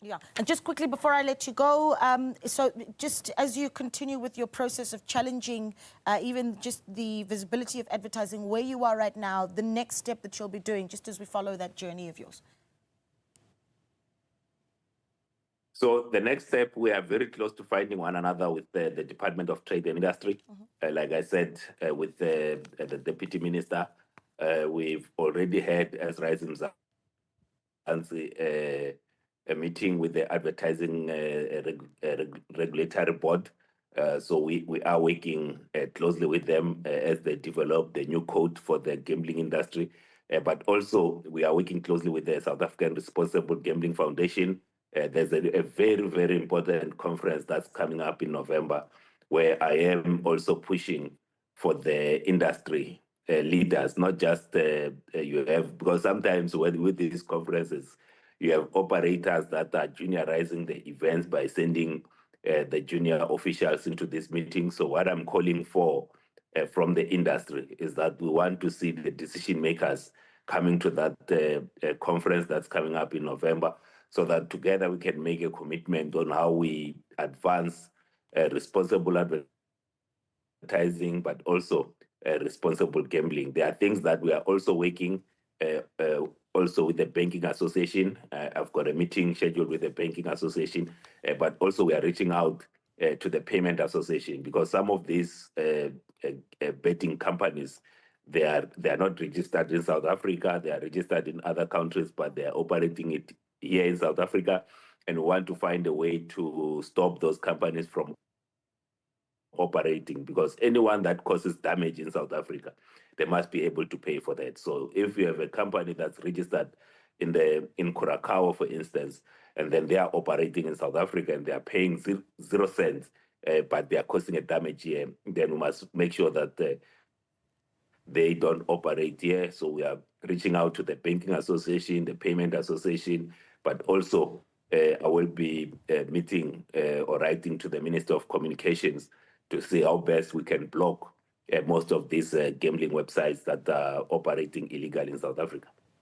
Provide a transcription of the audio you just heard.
Yeah, and just quickly before I let you go, so just as you continue with your process of challenging even just the visibility of advertising where you are right now, the next step that you'll be doing, just as we follow that journey of yours. So the next step, we are very close to finding one another with the Department of Trade and Industry. Like I said, with the Deputy Minister, we've already had, as Rising a meeting with the Advertising Regulatory Board. So we are working closely with them as they develop the new code for the gambling industry. But also, we are working closely with the South African Responsible Gambling Foundation. There's a very, very important conference that's coming up in November, where I am also pushing for the industry leaders, not just you have, because sometimes with these conferences, you have operators that are juniorizing the events by sending the junior officials into this meeting. So what I'm calling for from the industry is that we want to see the decision makers coming to that conference that's coming up in November, so that together we can make a commitment on how we advance responsible advertising, but also responsible gambling. There are things that we are also working also with the Banking Association. I've got a meeting scheduled with the Banking Association, but also we are reaching out to the Payment Association, because some of these betting companies, they are not registered in South Africa. They are registered in other countries, but they are operating it here in South Africa. And we want to find a way to stop those companies from operating, because anyone that causes damage in South Africa, they must be able to pay for that. So if you have a company that's registered in Curacao, for instance, and then they are operating in South Africa and they are paying 0 cents, but they are causing a damage here, then we must make sure that they don't operate here. So we are reaching out to the Banking Association, the Payment Association, but also I will be meeting or writing to the Minister of Communications to see how best we can block most of these gambling websites that are operating illegally in South Africa.